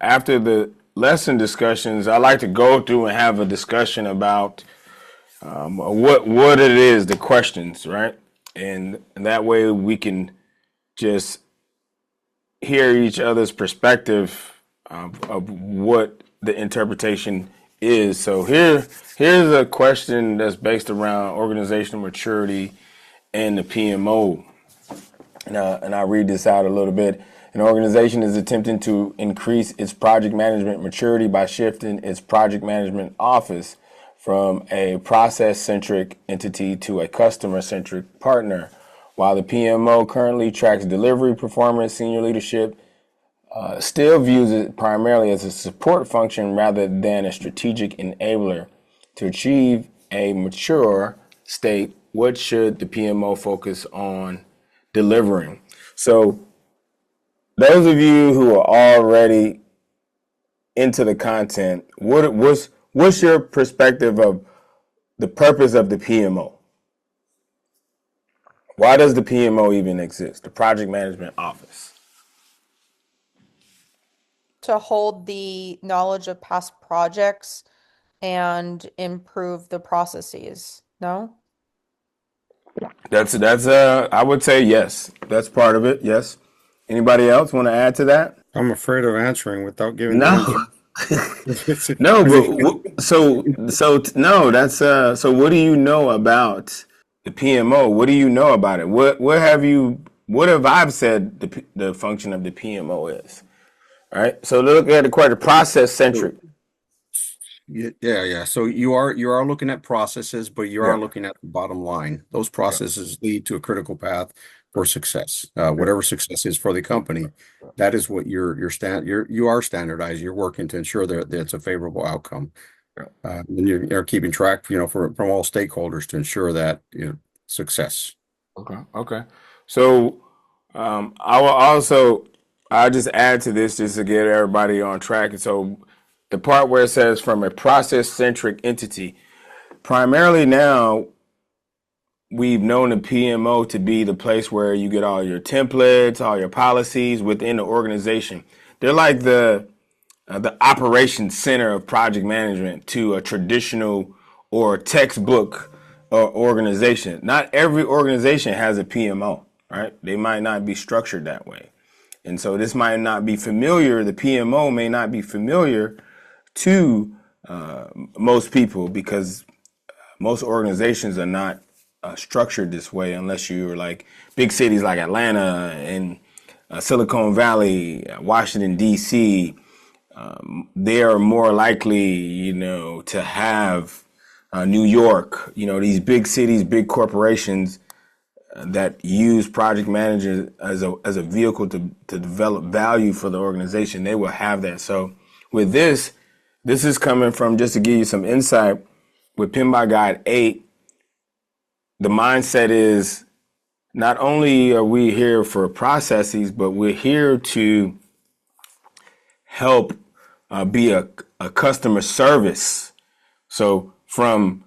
after the lesson discussions, I like to go through and have a discussion about what it is, the questions, right? And that way we can just hear each other's perspective of what the interpretation is. So here's a question that's based around organizational maturity and the PMO. And I'll read this out a little bit. An organization is attempting to increase its project management maturity by shifting its project management office from a process-centric entity to a customer-centric partner. While the PMO currently tracks delivery performance, senior leadership still views it primarily as a support function rather than a strategic enabler. To achieve a mature state, what should the PMO focus on delivering? So those of you who are already into the content, what's your perspective of the purpose of the PMO? Why does the PMO even exist, the Project Management Office? To hold the knowledge of past projects and improve the processes. No? That's I would say yes. That's part of it. Yes. Anybody else want to add to that? I'm afraid of answering without giving the No. answer. No, but no, that's so what do you know about the PMO? What do you know about it? What have I said the function of the PMO is? All right. So look at the question, process centric. Yeah. So you are looking at processes, but you are Yeah. looking at the bottom line. Those processes lead to a critical path for success. Whatever success is for the company, that is what you are standardized. You're working to ensure that it's a favorable outcome. And you're keeping track, from all stakeholders to ensure that success. Okay. So I'll just add to this just to get everybody on track. And so the part where it says from a process-centric entity, primarily now we've known the PMO to be the place where you get all your templates, all your policies within the organization. They're like the operations center of project management to a traditional or textbook organization. Not every organization has a PMO, right? They might not be structured that way. And so this might not be familiar. The PMO may not be familiar to most people because most organizations are not structured this way unless you're like big cities like Atlanta and Silicon Valley, Washington, D.C. They are more likely, to have New York, these big cities, big corporations that use project managers as a vehicle to develop value for the organization. They will have that. So with this is coming from, just to give you some insight, with PMBOK Guide 8, the mindset is not only are we here for processes, but we're here to help be a customer service. So from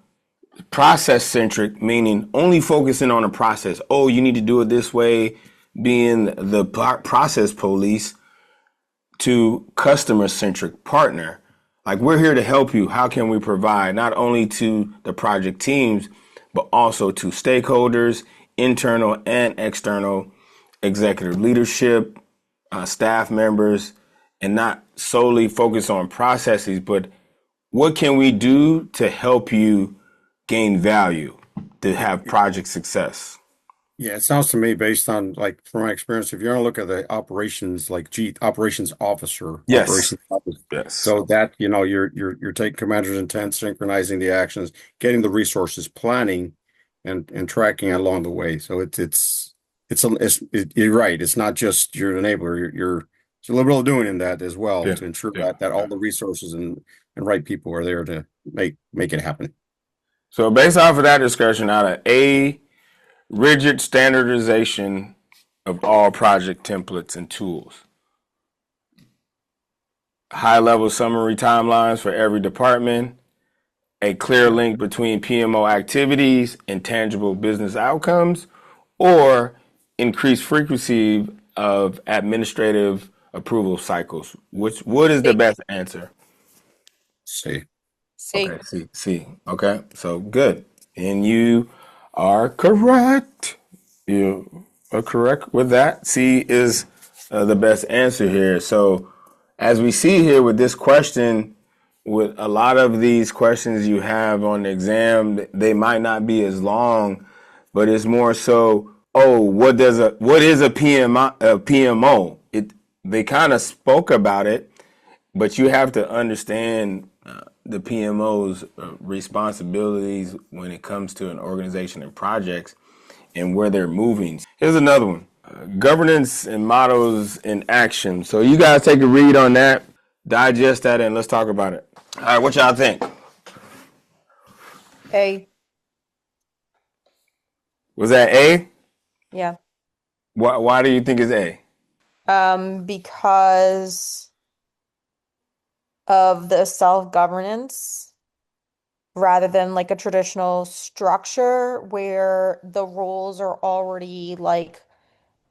process centric, meaning only focusing on a process. Oh, you need to do it this way, being the process police, to customer centric partner. Like, we're here to help you. How can we provide not only to the project teams, but also to stakeholders, internal and external, executive leadership, staff members, and not solely focus on processes, but what can we do to help you gain value, to have project success? Yeah, it sounds to me, based on, like, from my experience, if you're going to look at the operations, like operations officer, Yes. operations officer, Yes. so that you're taking commander's intent, synchronizing the actions, getting the resources, planning, and tracking along the way. So you're right. It's not just you're an enabler. You're a liberal doing in that as well, to ensure that all the resources and right people are there to make it happen. So based off of that discussion, out of A, rigid standardization of all project templates and tools, high-level summary timelines for every department, a clear link between PMO activities and tangible business outcomes, or increased frequency of administrative approval cycles? What is the C. best answer? See, C. Okay, C. Okay, so good. And you are correct. You are correct with that. C is the best answer here. So, as we see here with this question, with a lot of these questions you have on the exam, they might not be as long, but it's more so, oh, what is a PMO? They kind of spoke about it, but you have to understand the PMO's responsibilities when it comes to an organization and projects and where they're moving. Here's another one. Governance and models in action. So you guys take a read on that, digest that, and let's talk about it. All right, what y'all think? A. Was that A? Yeah. Why do you think it's A? Because of the self-governance rather than like a traditional structure where the rules are already like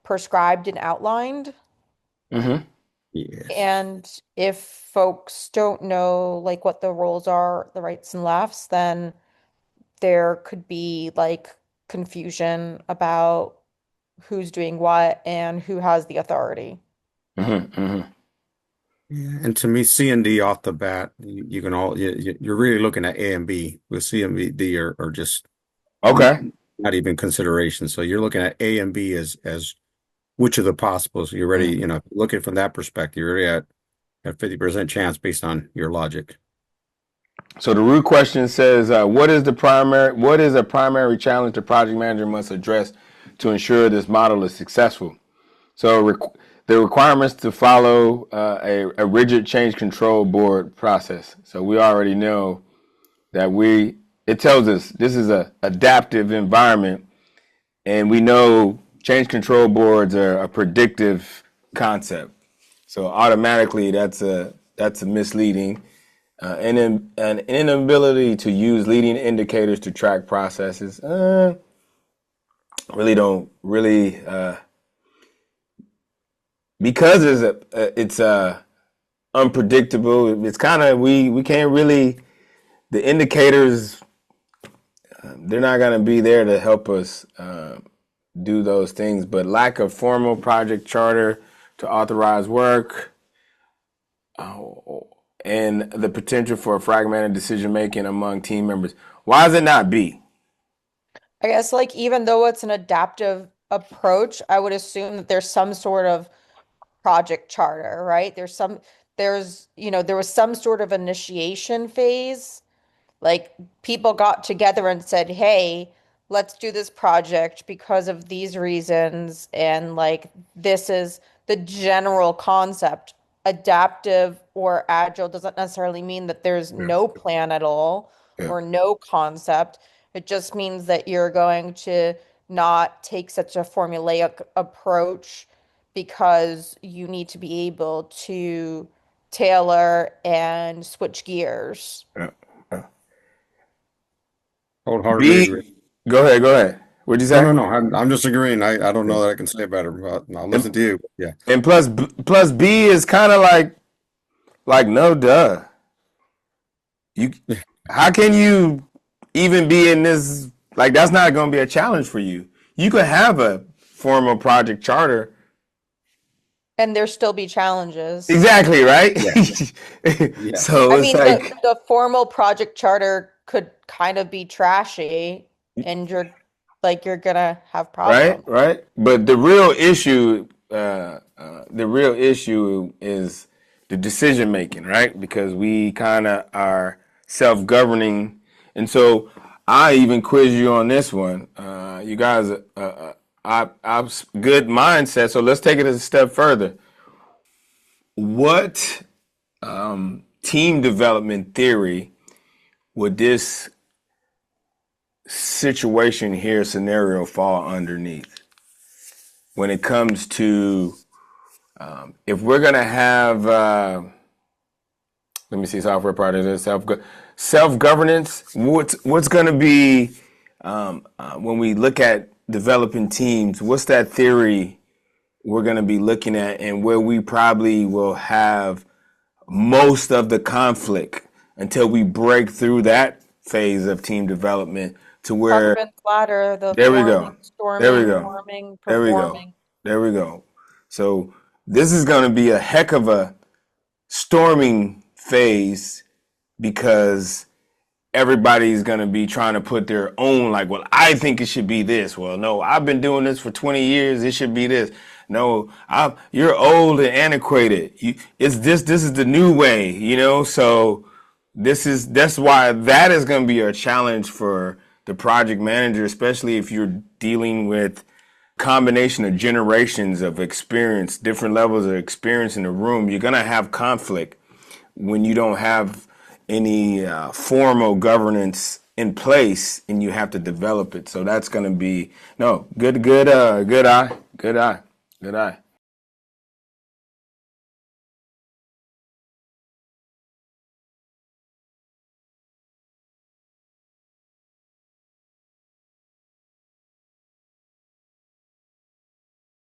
prescribed and outlined. Mm-hmm. yes. And if folks don't know like what the rules are, the rights and lefts, then there could be like confusion about who's doing what and who has the authority. Mm-hmm. Mm-hmm. Yeah, and to me, C and D off the bat, you can all you're really looking at A and B. With C and D are just Okay. not even consideration. So you're looking at A and B as which of the possibles. You're ready, Mm-hmm. looking from that perspective, you're already at 50% chance based on your logic. So the root question says, what is a primary challenge the project manager must address to ensure this model is successful? So the requirements to follow a rigid change control board process. So we already know that it tells us this is a adaptive environment, and we know change control boards are a predictive concept. So automatically that's a misleading. An inability to use leading indicators to track processes. Really don't really because it's unpredictable. It's kind of we can't really the indicators. They're not going to be there to help us do those things. But lack of formal project charter to authorize work. And the potential for fragmented decision making among team members. Why is it not B? I guess like even though it's an adaptive approach, I would assume that there's some sort of project charter, right? There was some sort of initiation phase. Like people got together and said, "Hey, let's do this project because of these reasons." And like this is the general concept. Adaptive or agile doesn't necessarily mean that there's Yeah, no plan at all yeah, or no concept. It just means that you're going to not take such a formulaic approach because you need to be able to tailor and switch gears. yeah, yeah. Wholeheartedly agree. B. Go ahead. Go ahead. What'd you No, say? no, no. I'm just agreeing. I don't know that I can say better, but I'll listen And, to you. Yeah. and plus B is kind of like no duh. You how can you even be in this like that's not going to be a challenge for you. You could have a formal project charter. And there still be challenges. Exactly, right? Yes. Yes. So I it's mean, like the formal project charter could kind of be trashy, and you're gonna have right, problems. right. But the real issue is the decision making, right? Because we kind of are self-governing, and so I even quiz you on this one. You guys, I good mindset. So let's take it a step further. What team development theory would this situation here scenario fall underneath when it comes to if we're gonna have let me see software projects self governance. What's gonna be when we look at developing teams? What's that theory we're going to be looking at, and where we probably will have most of the conflict until we break through that phase of team development to where Sharpened ladder, the there we forming, go. There we storming, go. forming, There we go. performing. There we go. So this is going to be a heck of a storming phase because everybody's going to be trying to put their own, like, well, I think it should be this. Well, no, I've been doing this for 20 years. It should be this. No, you're old and antiquated. This is the new way, you know? So that's why that is going to be a challenge for the project manager, especially if you're dealing with combination of generations of experience, different levels of experience in the room. You're going to have conflict when you don't have any formal governance in place and you have to develop it. So that's going to be good eye.